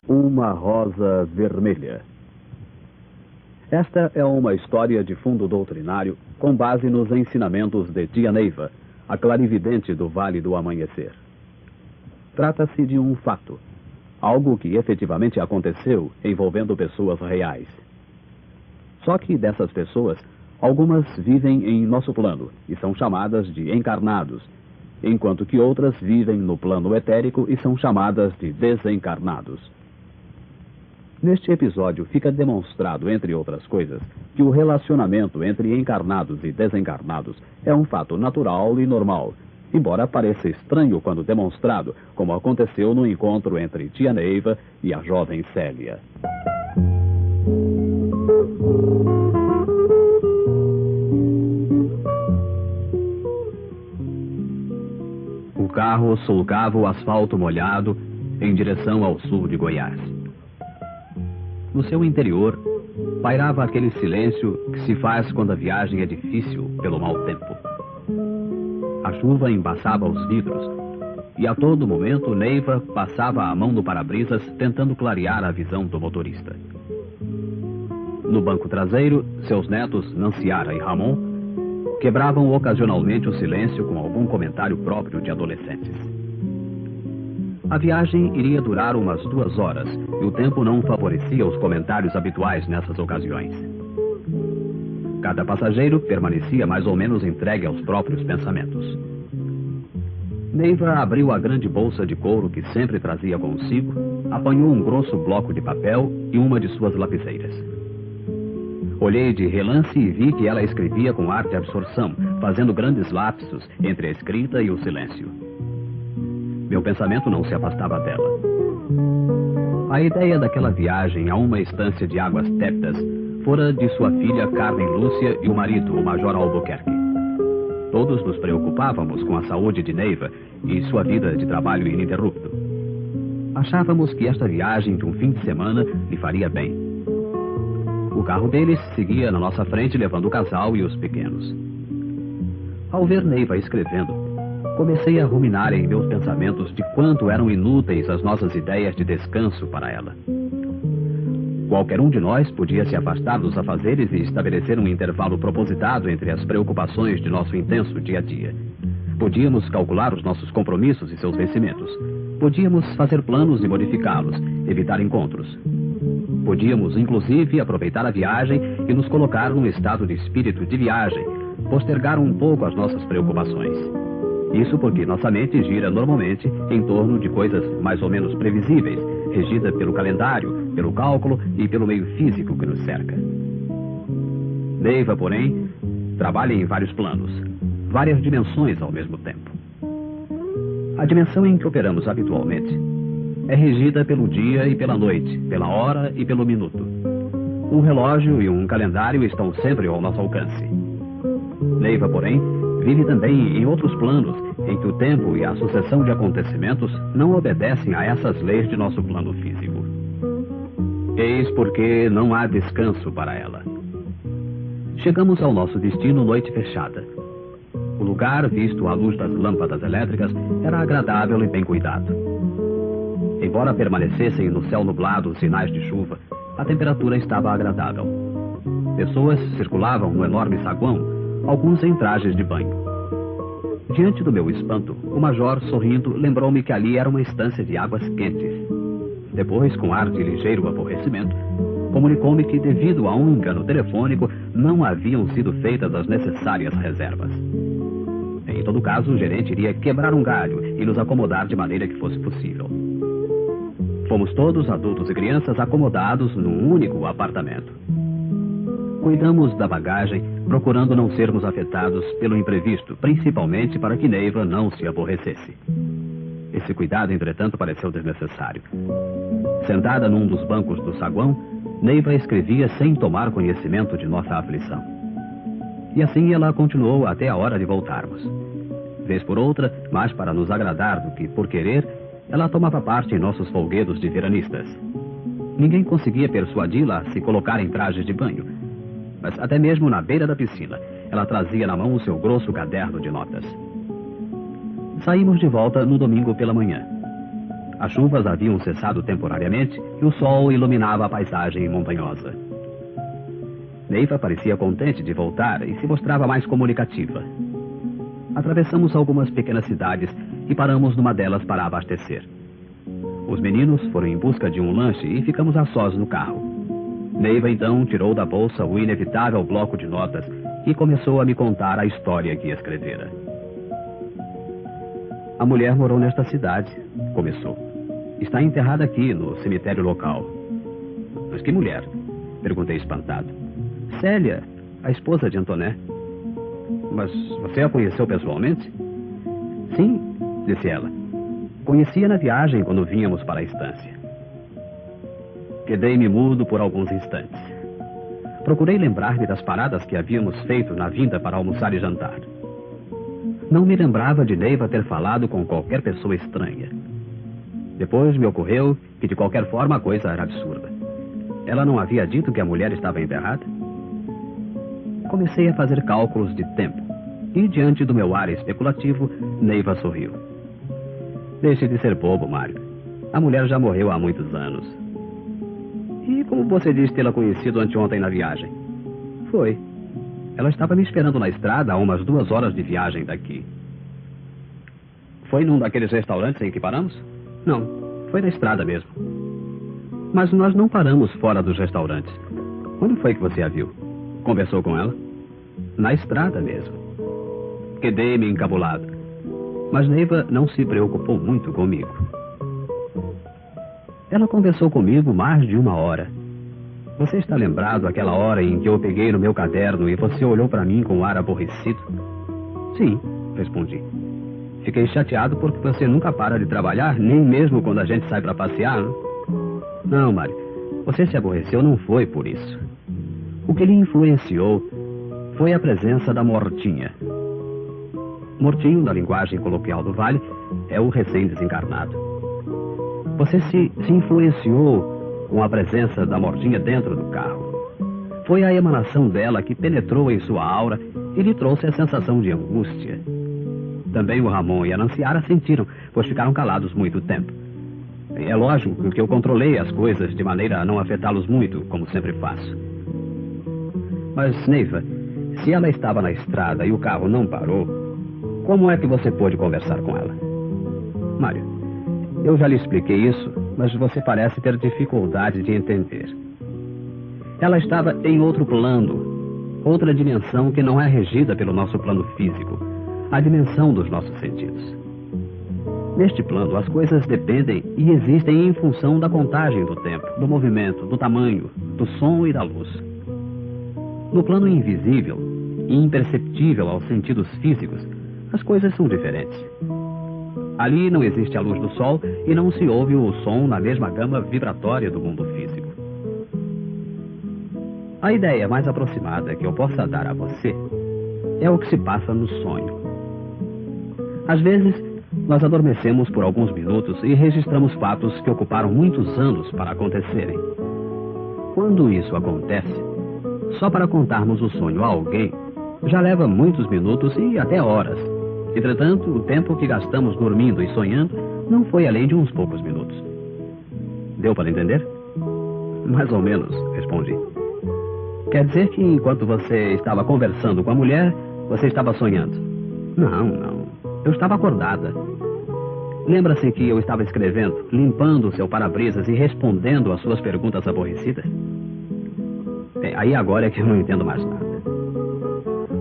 Uma rosa vermelha. Esta é uma história de fundo doutrinário com base nos ensinamentos de Tia Neiva, a clarividente do Vale do Amanhecer. Trata-se de um fato, algo que efetivamente aconteceu envolvendo pessoas reais. Só que dessas pessoas, algumas vivem em nosso plano e são chamadas de encarnados, enquanto que outras vivem no plano etérico e são chamadas de desencarnados. Neste episódio fica demonstrado, entre outras coisas, que o relacionamento entre encarnados e desencarnados é um fato natural e normal, embora pareça estranho quando demonstrado, como aconteceu no encontro entre Tia Neiva e a jovem Célia. O carro sulcava o asfalto molhado em direção ao sul de Goiás. No seu interior, pairava aquele silêncio que se faz quando a viagem é difícil pelo mau tempo. A chuva embaçava os vidros e a todo momento Neiva passava a mão no para-brisas tentando clarear a visão do motorista. No banco traseiro, seus netos Nanciara e Ramon quebravam ocasionalmente o silêncio com algum comentário próprio de adolescentes. A viagem iria durar umas 2 horas e o tempo não favorecia os comentários habituais nessas ocasiões. Cada passageiro permanecia mais ou menos entregue aos próprios pensamentos. Neiva abriu a grande bolsa de couro que sempre trazia consigo, apanhou um grosso bloco de papel e uma de suas lapiseiras. Olhei de relance e vi que ela escrevia com ar de absorção, fazendo grandes lapsos entre a escrita e o silêncio. Meu pensamento não se afastava dela. A ideia daquela viagem a uma estância de águas tépidas fora de sua filha Carmen Lúcia e o marido, o Major Albuquerque. Todos nos preocupávamos com a saúde de Neiva e sua vida de trabalho ininterrupto. Achávamos que esta viagem de um fim de semana lhe faria bem. O carro deles seguia na nossa frente levando o casal e os pequenos. Ao ver Neiva escrevendo, comecei a ruminar em meus pensamentos de quanto eram inúteis as nossas ideias de descanso para ela. Qualquer um de nós podia se afastar dos afazeres e estabelecer um intervalo propositado entre as preocupações de nosso intenso dia a dia. Podíamos calcular os nossos compromissos e seus vencimentos. Podíamos fazer planos e modificá-los, evitar encontros. Podíamos, inclusive, aproveitar a viagem e nos colocar num estado de espírito de viagem, postergar um pouco as nossas preocupações. Isso porque nossa mente gira normalmente em torno de coisas mais ou menos previsíveis, regida pelo calendário, pelo cálculo e pelo meio físico que nos cerca. Neiva, porém, trabalha em vários planos, várias dimensões ao mesmo tempo. A dimensão em que operamos habitualmente é regida pelo dia e pela noite, pela hora e pelo minuto. Um relógio e um calendário estão sempre ao nosso alcance. Neiva, porém, vive também em outros planos em que o tempo e a sucessão de acontecimentos não obedecem a essas leis de nosso plano físico. Eis porque não há descanso para ela. Chegamos ao nosso destino noite fechada. O lugar, visto à luz das lâmpadas elétricas, era agradável e bem cuidado. Embora permanecessem no céu nublado sinais de chuva, a temperatura estava agradável. Pessoas circulavam no enorme saguão, alguns em trajes de banho. Diante do meu espanto, o major, sorrindo, lembrou-me que ali era uma estância de águas quentes. Depois, com ar de ligeiro aborrecimento, comunicou-me que, devido a um engano telefônico, não haviam sido feitas as necessárias reservas. Em todo caso, o gerente iria quebrar um galho e nos acomodar de maneira que fosse possível. Fomos todos, adultos e crianças, acomodados num único apartamento. Cuidamos da bagagem, procurando não sermos afetados pelo imprevisto, principalmente para que Neiva não se aborrecesse. Esse cuidado, entretanto, pareceu desnecessário. Sentada num dos bancos do saguão, Neiva escrevia sem tomar conhecimento de nossa aflição. E assim ela continuou até a hora de voltarmos. Vez por outra, mais para nos agradar do que por querer, ela tomava parte em nossos folguedos de veranistas. Ninguém conseguia persuadi-la a se colocar em trajes de banho, mas até mesmo na beira da piscina, ela trazia na mão o seu grosso caderno de notas. Saímos de volta no domingo pela manhã. As chuvas haviam cessado temporariamente e o sol iluminava a paisagem montanhosa. Neiva parecia contente de voltar e se mostrava mais comunicativa. Atravessamos algumas pequenas cidades e paramos numa delas para abastecer. Os meninos foram em busca de um lanche e ficamos a sós no carro. Neiva então tirou da bolsa o inevitável bloco de notas e começou a me contar a história que escrevera. A mulher morou nesta cidade, começou. Está enterrada aqui, no cemitério local. Mas que mulher? Perguntei espantado. Célia, a esposa de Antoné. Mas você a conheceu pessoalmente? Sim, disse ela. Conhecia na viagem quando vínhamos para a estância. Quedei-me mudo por alguns instantes. Procurei lembrar-me das paradas que havíamos feito na vinda para almoçar e jantar. Não me lembrava de Neiva ter falado com qualquer pessoa estranha. Depois me ocorreu que de qualquer forma a coisa era absurda. Ela não havia dito que a mulher estava enterrada? Comecei a fazer cálculos de tempo e, diante do meu ar especulativo, Neiva sorriu. Deixe de ser bobo, Mário. A mulher já morreu há muitos anos. E como você diz tê-la conhecido anteontem na viagem? Foi. Ela estava me esperando na estrada a umas 2 horas de viagem daqui. Foi num daqueles restaurantes em que paramos? Não, foi na estrada mesmo. Mas nós não paramos fora dos restaurantes. Quando foi que você a viu? Conversou com ela? Na estrada mesmo. Quedei-me encabulado. Mas Neiva não se preocupou muito comigo. Ela conversou comigo mais de 1 hora. Você está lembrado aquela hora em que eu peguei no meu caderno e você olhou para mim com um ar aborrecido? Sim, respondi. Fiquei chateado porque você nunca para de trabalhar, nem mesmo quando a gente sai para passear. Não, Mário, você se aborreceu não foi por isso. O que lhe influenciou foi a presença da Mortinha. Mortinho, na linguagem coloquial do Vale, é o recém-desencarnado. Você se influenciou com a presença da Mortinha dentro do carro. Foi a emanação dela que penetrou em sua aura e lhe trouxe a sensação de angústia. Também o Ramon e a Nanciara sentiram, pois ficaram calados muito tempo. É lógico que eu controlei as coisas de maneira a não afetá-los muito, como sempre faço. Mas, Neiva, se ela estava na estrada e o carro não parou, como é que você pôde conversar com ela? Mário, eu já lhe expliquei isso, mas você parece ter dificuldade de entender. Ela estava em outro plano, outra dimensão que não é regida pelo nosso plano físico, a dimensão dos nossos sentidos. Neste plano, as coisas dependem e existem em função da contagem do tempo, do movimento, do tamanho, do som e da luz. No plano invisível e imperceptível aos sentidos físicos, as coisas são diferentes. Ali não existe a luz do sol e não se ouve o som na mesma gama vibratória do mundo físico. A ideia mais aproximada que eu possa dar a você é o que se passa no sonho. Às vezes, nós adormecemos por alguns minutos e registramos fatos que ocuparam muitos anos para acontecerem. Quando isso acontece, só para contarmos o sonho a alguém, já leva muitos minutos e até horas. Entretanto, o tempo que gastamos dormindo e sonhando não foi além de uns poucos minutos. Deu para entender? Mais ou menos, respondi. Quer dizer que enquanto você estava conversando com a mulher, você estava sonhando? Não. Eu estava acordada. Lembra-se que eu estava escrevendo, limpando o seu para-brisas e respondendo às suas perguntas aborrecidas? Aí agora é que eu não entendo mais nada.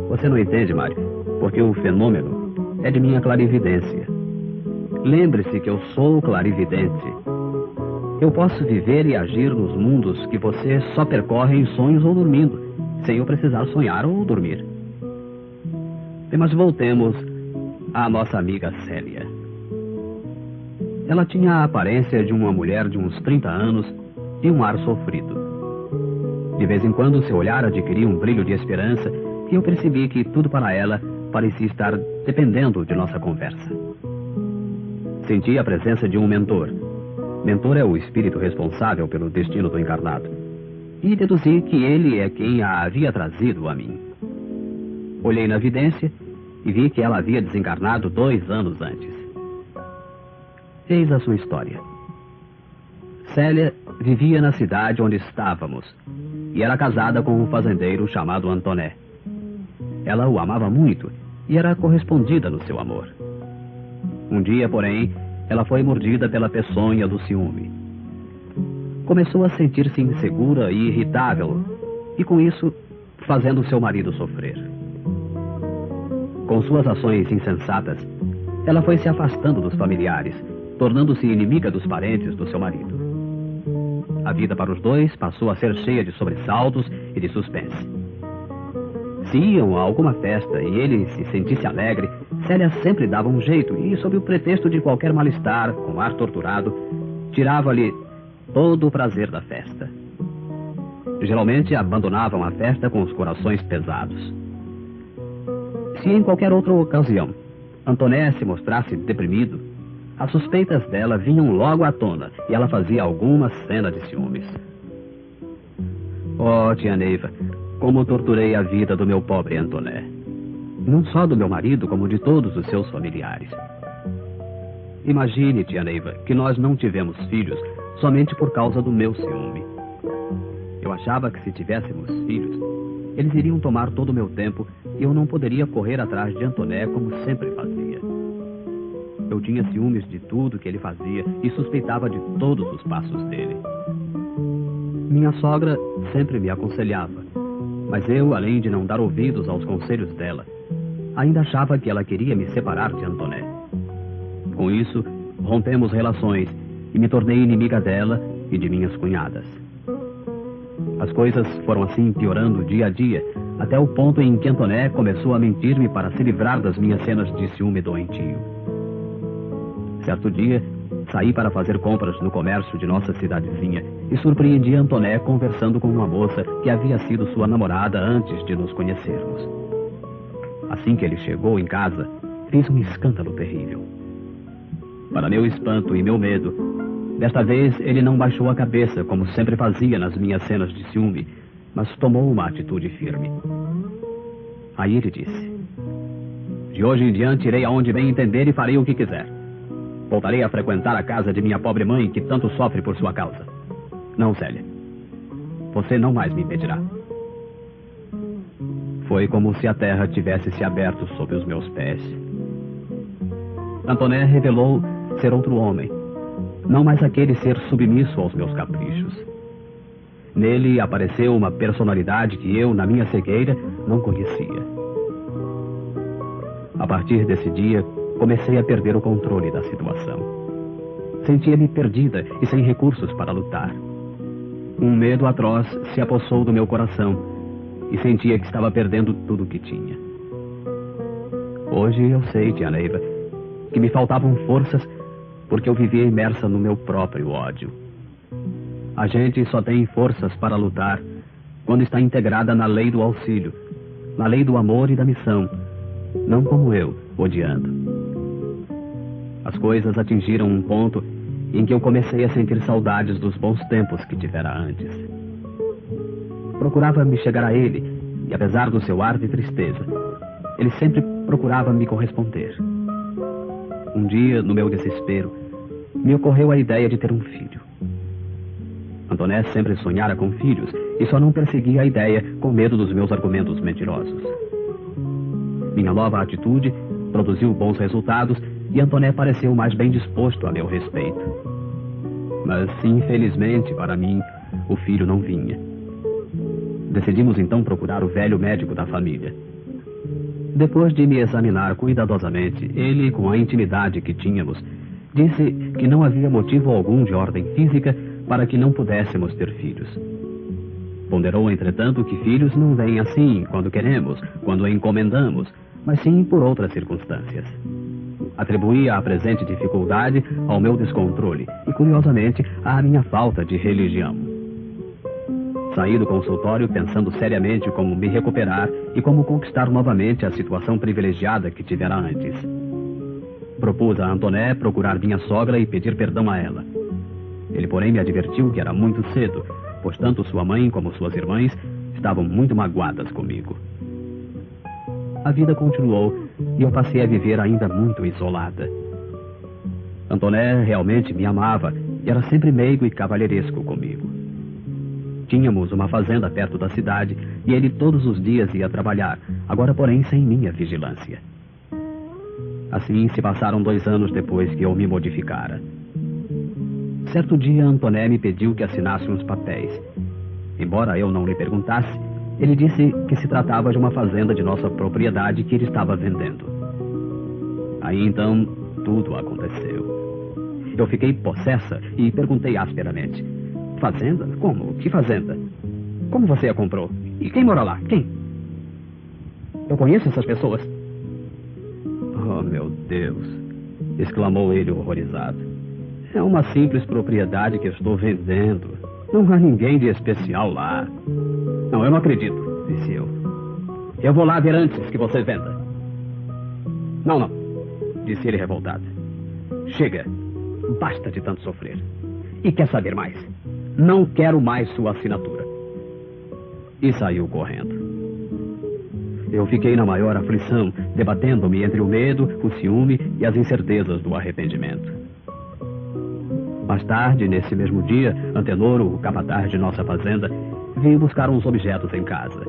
Você não entende, Mário, porque o fenômeno é de minha clarividência. Lembre-se que eu sou clarividente. Eu posso viver e agir nos mundos que você só percorre em sonhos ou dormindo, sem eu precisar sonhar ou dormir. Mas voltemos à nossa amiga Célia. Ela tinha a aparência de uma mulher de uns 30 anos e um ar sofrido. De vez em quando seu olhar adquiria um brilho de esperança e eu percebi que tudo para ela parecia estar dependendo de nossa conversa. Senti a presença de um mentor. Mentor é o espírito responsável pelo destino do encarnado. E deduzi que ele é quem a havia trazido a mim. Olhei na vidência e vi que ela havia desencarnado 2 anos antes. Eis a sua história. Célia vivia na cidade onde estávamos e era casada com um fazendeiro chamado Antoné. Ela o amava muito e era correspondida no seu amor. Um dia, porém, ela foi mordida pela peçonha do ciúme. Começou a sentir-se insegura e irritável, e com isso, fazendo seu marido sofrer. Com suas ações insensatas, ela foi se afastando dos familiares, tornando-se inimiga dos parentes do seu marido. A vida para os dois passou a ser cheia de sobressaltos e de suspense. Se iam a alguma festa e ele se sentisse alegre, Célia sempre dava um jeito e, sob o pretexto de qualquer mal-estar, com ar torturado, tirava-lhe todo o prazer da festa. Geralmente abandonavam a festa com os corações pesados. Se em qualquer outra ocasião Antoné se mostrasse deprimido, as suspeitas dela vinham logo à tona e ela fazia alguma cena de ciúmes. Oh, tia Neiva, como torturei a vida do meu pobre Antoné. Não só do meu marido, como de todos os seus familiares. Imagine, tia Neiva, que nós não tivemos filhos somente por causa do meu ciúme. Eu achava que se tivéssemos filhos, eles iriam tomar todo o meu tempo e eu não poderia correr atrás de Antoné como sempre fazia. Eu tinha ciúmes de tudo que ele fazia e suspeitava de todos os passos dele. Minha sogra sempre me aconselhava, mas eu, além de não dar ouvidos aos conselhos dela, ainda achava que ela queria me separar de Antoné. Com isso, rompemos relações e me tornei inimiga dela e de minhas cunhadas. As coisas foram assim piorando dia a dia, até o ponto em que Antoné começou a mentir-me para se livrar das minhas cenas de ciúme doentio. Certo dia, saí para fazer compras no comércio de nossa cidadezinha e surpreendi Antoné conversando com uma moça que havia sido sua namorada antes de nos conhecermos. Assim que ele chegou em casa, fez um escândalo terrível. Para meu espanto e meu medo, desta vez ele não baixou a cabeça como sempre fazia nas minhas cenas de ciúme, mas tomou uma atitude firme. Aí ele disse: de hoje em diante irei aonde bem entender e farei o que quiser. Voltarei a frequentar a casa de minha pobre mãe, que tanto sofre por sua causa. Não, Célia. Você não mais me impedirá. Foi como se a terra tivesse se aberto sob os meus pés. Antoné revelou ser outro homem, não mais aquele ser submisso aos meus caprichos. Nele apareceu uma personalidade que eu, na minha cegueira, não conhecia. A partir desse dia, comecei a perder o controle da situação. Sentia-me perdida e sem recursos para lutar. Um medo atroz se apossou do meu coração e sentia que estava perdendo tudo o que tinha. Hoje eu sei, tia Neiva, que me faltavam forças porque eu vivia imersa no meu próprio ódio. A gente só tem forças para lutar quando está integrada na lei do auxílio, na lei do amor e da missão, não como eu, odiando. As coisas atingiram um ponto em que eu comecei a sentir saudades dos bons tempos que tivera antes. Procurava me chegar a ele, e apesar do seu ar de tristeza, ele sempre procurava me corresponder. Um dia, no meu desespero, me ocorreu a ideia de ter um filho. Antoné sempre sonhara com filhos e só não perseguia a ideia com medo dos meus argumentos mentirosos. Minha nova atitude produziu bons resultados e Antoné pareceu mais bem disposto a meu respeito. Mas, infelizmente para mim, o filho não vinha. Decidimos então procurar o velho médico da família. Depois de me examinar cuidadosamente, ele, com a intimidade que tínhamos, disse que não havia motivo algum de ordem física para que não pudéssemos ter filhos. Ponderou, entretanto, que filhos não vêm assim, quando queremos, quando encomendamos, mas sim por outras circunstâncias. Atribuía a presente dificuldade ao meu descontrole e, curiosamente, à minha falta de religião. Saí do consultório pensando seriamente como me recuperar e como conquistar novamente a situação privilegiada que tivera antes. Propus a Antoné procurar minha sogra e pedir perdão a ela. Ele, porém, me advertiu que era muito cedo, pois tanto sua mãe como suas irmãs estavam muito magoadas comigo. A vida continuou e eu passei a viver ainda muito isolada. Antoné realmente me amava e era sempre meigo e cavalheiresco comigo. Tínhamos uma fazenda perto da cidade e ele todos os dias ia trabalhar, agora porém sem minha vigilância. Assim se passaram 2 anos depois que eu me modificara. Certo dia Antoné me pediu que assinasse uns papéis. Embora eu não lhe perguntasse, ele disse que se tratava de uma fazenda de nossa propriedade que ele estava vendendo. Aí então tudo aconteceu. Eu fiquei possessa e perguntei asperamente: fazenda? Como? Que fazenda? Como você a comprou? E quem mora lá? Quem? Eu conheço essas pessoas. Oh, meu Deus! Exclamou ele horrorizado. É uma simples propriedade que estou vendendo. Não há ninguém de especial lá. Não, eu não acredito, disse eu. Eu vou lá ver antes que você venda. Não, disse ele revoltado. Chega, basta de tanto sofrer. E quer saber mais? Não quero mais sua assinatura. E saiu correndo. Eu fiquei na maior aflição, debatendo-me entre o medo, o ciúme e as incertezas do arrependimento. Mais tarde, nesse mesmo dia, Antenor, o capataz de nossa fazenda, veio buscar uns objetos em casa.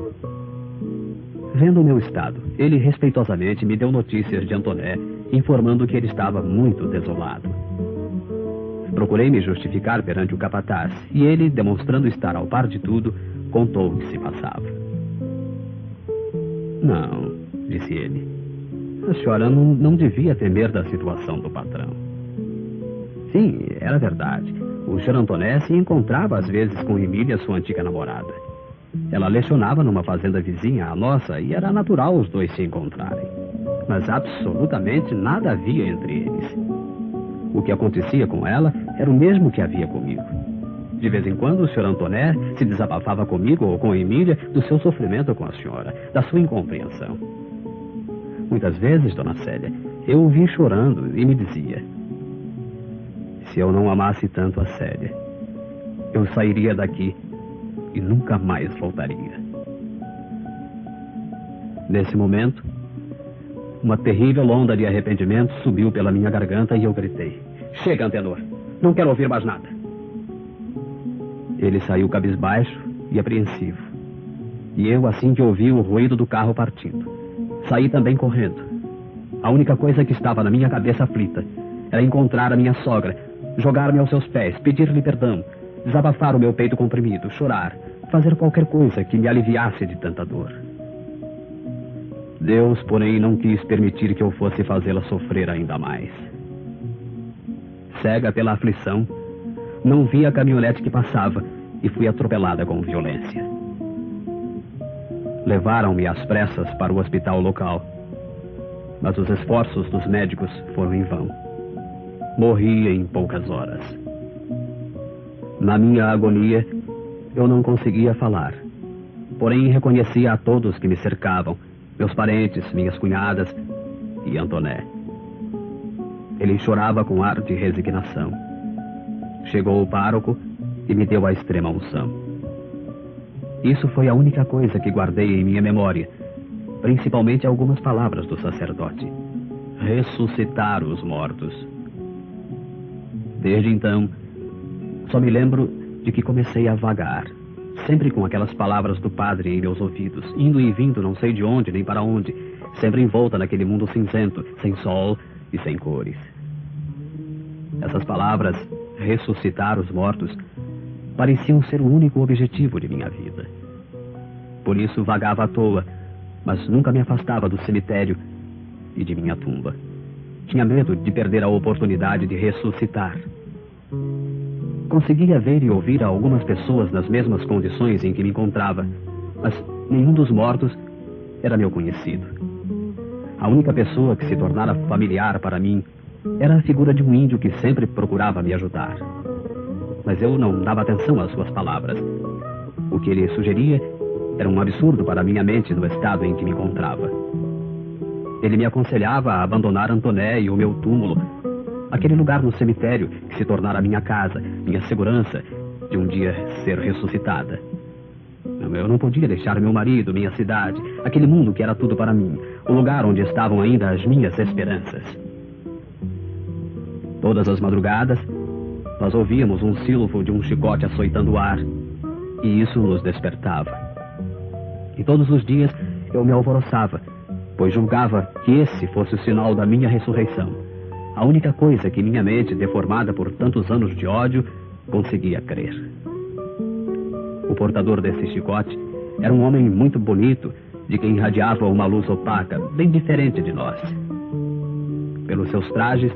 Vendo o meu estado, ele respeitosamente me deu notícias de Antoné, informando que ele estava muito desolado. Procurei me justificar perante o capataz, e ele, demonstrando estar ao par de tudo, contou o que se passava. Não, disse ele, a senhora não devia temer da situação do patrão. Sim, era verdade. O Sr. Antoné se encontrava às vezes com Emília, sua antiga namorada. Ela lecionava numa fazenda vizinha à nossa e era natural os dois se encontrarem. Mas absolutamente nada havia entre eles. O que acontecia com ela era o mesmo que havia comigo. De vez em quando o Sr. Antoné se desabafava comigo ou com Emília do seu sofrimento com a senhora, da sua incompreensão. Muitas vezes, dona Célia, eu o vi chorando e me dizia: se eu não amasse tanto a Célia, eu sairia daqui e nunca mais voltaria. Nesse momento, uma terrível onda de arrependimento subiu pela minha garganta e eu gritei: chega, Antenor, não quero ouvir mais nada. Ele saiu cabisbaixo e apreensivo. E eu, assim que ouvi o ruído do carro partindo, saí também correndo. A única coisa que estava na minha cabeça aflita era encontrar a minha sogra, jogar-me aos seus pés, pedir-lhe perdão, desabafar o meu peito comprimido, chorar, fazer qualquer coisa que me aliviasse de tanta dor. Deus, porém, não quis permitir que eu fosse fazê-la sofrer ainda mais. Cega pela aflição, não vi a caminhonete que passava e fui atropelada com violência. Levaram-me às pressas para o hospital local, mas os esforços dos médicos foram em vão. Morri em poucas horas. Na minha agonia, eu não conseguia falar, porém reconhecia a todos que me cercavam, meus parentes, minhas cunhadas e Antoné. Ele chorava com ar de resignação. Chegou o pároco e me deu a extrema unção. Isso foi a única coisa que guardei em minha memória, principalmente algumas palavras do sacerdote: ressuscitar os mortos. Desde então, só me lembro de que comecei a vagar, sempre com aquelas palavras do padre em meus ouvidos, indo e vindo não sei de onde nem para onde, sempre envolta naquele mundo cinzento, sem sol e sem cores. Essas palavras, ressuscitar os mortos, pareciam ser o único objetivo de minha vida. Por isso vagava à toa, mas nunca me afastava do cemitério e de minha tumba. Tinha medo de perder a oportunidade de ressuscitar. Conseguia ver e ouvir algumas pessoas nas mesmas condições em que me encontrava, mas nenhum dos mortos era meu conhecido. A única pessoa que se tornara familiar para mim era a figura de um índio que sempre procurava me ajudar. Mas eu não dava atenção às suas palavras. O que ele sugeria era um absurdo para minha mente no estado em que me encontrava. Ele me aconselhava a abandonar Antoné e o meu túmulo, aquele lugar no cemitério que se tornara minha casa, minha segurança de um dia ser ressuscitada. Eu não podia deixar meu marido, minha cidade, aquele mundo que era tudo para mim, o lugar onde estavam ainda as minhas esperanças. Todas as madrugadas, nós ouvíamos um silvo de um chicote açoitando o ar, e isso nos despertava. E todos os dias eu me alvoroçava, pois julgava que esse fosse o sinal da minha ressurreição, a única coisa que minha mente, deformada por tantos anos de ódio, conseguia crer. O portador desse chicote era um homem muito bonito, de quem irradiava uma luz opaca, bem diferente de nós. Pelos seus trajes,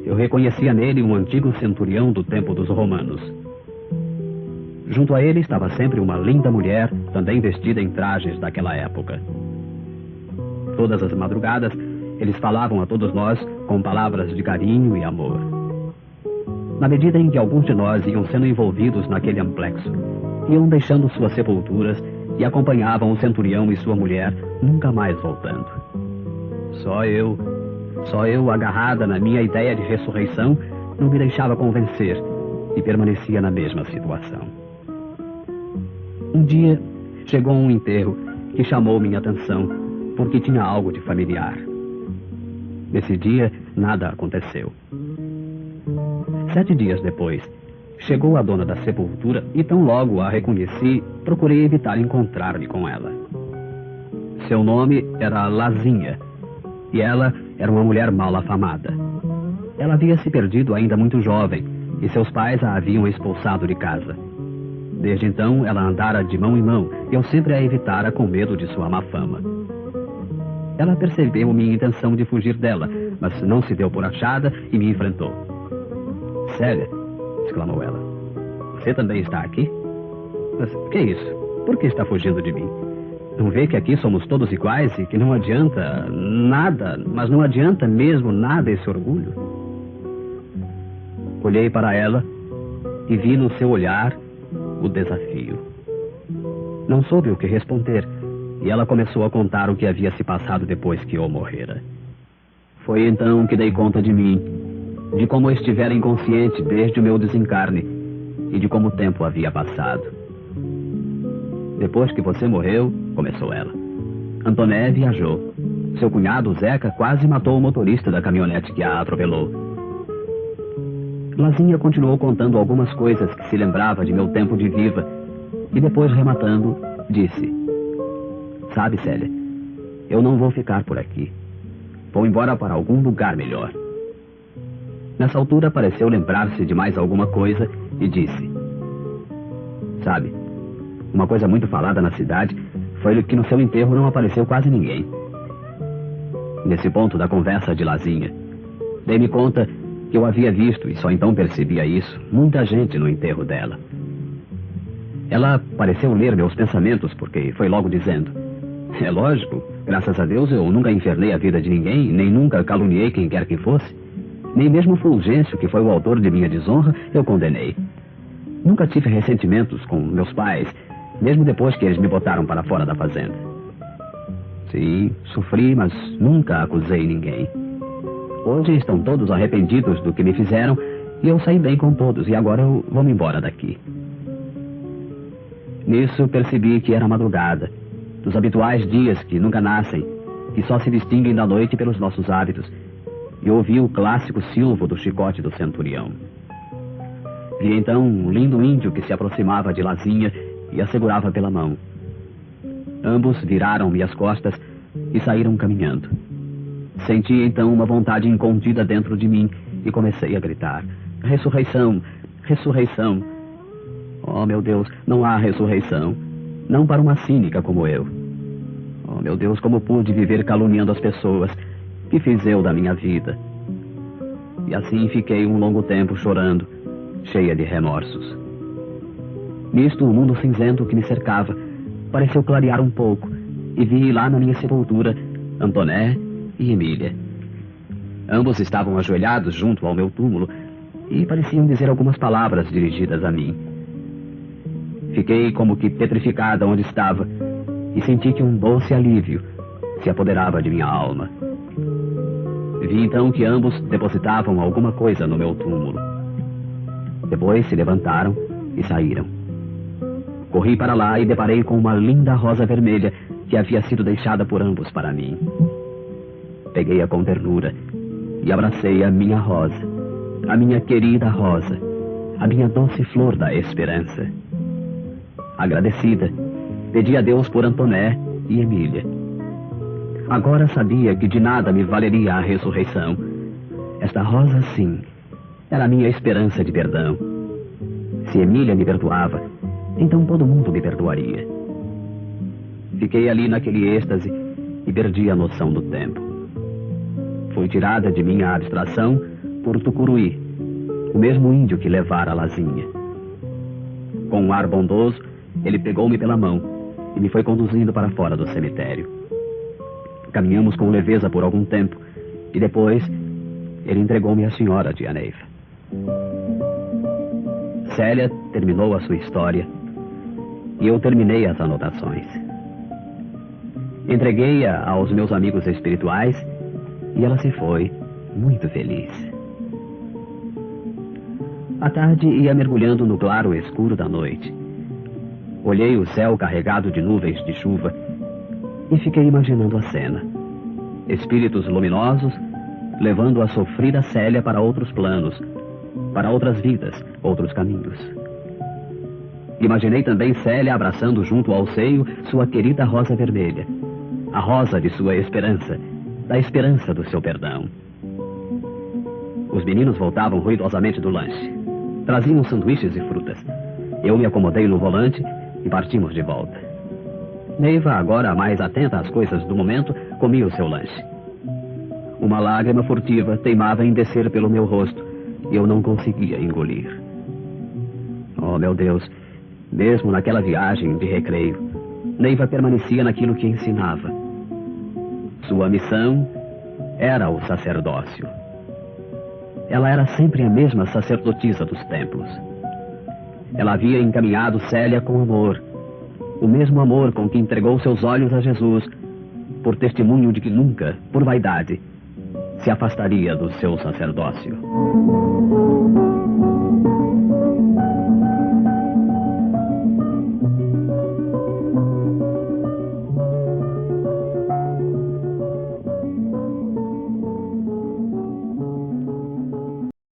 eu reconhecia nele um antigo centurião do tempo dos romanos. Junto a ele estava sempre uma linda mulher, também vestida em trajes daquela época. Todas as madrugadas, eles falavam a todos nós com palavras de carinho e amor. Na medida em que alguns de nós iam sendo envolvidos naquele amplexo, iam deixando suas sepulturas e acompanhavam o centurião e sua mulher, nunca mais voltando. Só eu, agarrada na minha ideia de ressurreição, não me deixava convencer e permanecia na mesma situação. Um dia, chegou um enterro que chamou minha atenção, porque tinha algo de familiar. Nesse dia, nada aconteceu. 7 dias depois, chegou a dona da sepultura e tão logo a reconheci, procurei evitar encontrar-me com ela. Seu nome era Lazinha, e ela era uma mulher mal afamada. Ela havia se perdido ainda muito jovem, e seus pais a haviam expulsado de casa. Desde então, ela andara de mão em mão, e eu sempre a evitara com medo de sua má fama. Ela percebeu minha intenção de fugir dela, mas não se deu por achada e me enfrentou. "Célia", exclamou ela, "você também está aqui? Mas que é isso? Por que está fugindo de mim? Não vê que aqui somos todos iguais e que não adianta nada, mas não adianta mesmo nada esse orgulho?" Olhei para ela e vi no seu olhar o desafio. Não soube o que responder, e ela começou a contar o que havia se passado depois que eu morrera. Foi então que dei conta de mim, de como eu estivera inconsciente desde o meu desencarne e de como o tempo havia passado. "Depois que você morreu", começou ela, "Antoné viajou. Seu cunhado, Zeca, quase matou o motorista da caminhonete que a atropelou." Lazinha continuou contando algumas coisas que se lembrava de meu tempo de viva e depois, rematando, disse: "Sabe, Célia, eu não vou ficar por aqui. Vou embora para algum lugar melhor." Nessa altura pareceu lembrar-se de mais alguma coisa e disse: "Sabe, uma coisa muito falada na cidade foi que no seu enterro não apareceu quase ninguém." Nesse ponto da conversa de Lazinha, dei-me conta que eu havia visto, e só então percebia isso, muita gente no enterro dela. Ela pareceu ler meus pensamentos, porque foi logo dizendo: "É lógico, graças a Deus eu nunca infernei a vida de ninguém, nem nunca caluniei quem quer que fosse. Nem mesmo Fulgêncio, que foi o autor de minha desonra, eu condenei. Nunca tive ressentimentos com meus pais, mesmo depois que eles me botaram para fora da fazenda. Sim, sofri, mas nunca acusei ninguém. Hoje estão todos arrependidos do que me fizeram, e eu saí bem com todos, e agora eu vou-me embora daqui." Nisso percebi que era madrugada, dos habituais dias que nunca nascem, que só se distinguem da noite pelos nossos hábitos, e ouvi o clássico silvo do chicote do centurião. Vi então um lindo índio que se aproximava de Lazinha e a segurava pela mão. Ambos viraram-me as costas e saíram caminhando. Senti então uma vontade incontida dentro de mim e comecei a gritar: "Ressurreição! Ressurreição! Oh, meu Deus, não há ressurreição. Não para uma cínica como eu. Oh, meu Deus, como pude viver caluniando as pessoas? Que fiz eu da minha vida?" E assim fiquei um longo tempo chorando, cheia de remorsos. Nisto, o mundo cinzento que me cercava pareceu clarear um pouco, e vi lá na minha sepultura Antoné e Emília. Ambos estavam ajoelhados junto ao meu túmulo e pareciam dizer algumas palavras dirigidas a mim. Fiquei como que petrificada onde estava e senti que um doce alívio se apoderava de minha alma. Vi então que ambos depositavam alguma coisa no meu túmulo. Depois se levantaram e saíram. Corri para lá e deparei com uma linda rosa vermelha que havia sido deixada por ambos para mim. Peguei-a com ternura e abracei a minha rosa, a minha querida Rosa, a minha doce flor da esperança. Agradecida, pedi a Deus por Antoné e Emília. Agora sabia que de nada me valeria a ressurreição. Esta Rosa, sim, era a minha esperança de perdão. Se Emília me perdoava, então todo mundo me perdoaria. Fiquei ali naquele êxtase e perdi a noção do tempo. Foi tirada de minha abstração por Tucuruí, o mesmo índio que levara a Lazinha. Com um ar bondoso, ele pegou-me pela mão e me foi conduzindo para fora do cemitério. Caminhamos com leveza por algum tempo e depois ele entregou-me à senhora tia Neiva. Célia terminou a sua história e eu terminei as anotações. Entreguei-a aos meus amigos espirituais e ela se foi, muito feliz. A tarde ia mergulhando no claro escuro da noite. Olhei o céu carregado de nuvens de chuva e fiquei imaginando a cena. Espíritos luminosos levando a sofrida Célia para outros planos, para outras vidas, outros caminhos. Imaginei também Célia abraçando junto ao seio sua querida rosa vermelha, a rosa de sua esperança, da esperança do seu perdão. Os meninos voltavam ruidosamente do lanche. Traziam sanduíches e frutas. Eu me acomodei no volante e partimos de volta. Neiva, agora mais atenta às coisas do momento, comia o seu lanche. Uma lágrima furtiva teimava em descer pelo meu rosto e eu não conseguia engolir. Oh, meu Deus, mesmo naquela viagem de recreio, Neiva permanecia naquilo que ensinava. Sua missão era o sacerdócio. Ela era sempre a mesma sacerdotisa dos templos. Ela havia encaminhado Célia com amor, o mesmo amor com que entregou seus olhos a Jesus, por testemunho de que nunca, por vaidade, se afastaria do seu sacerdócio.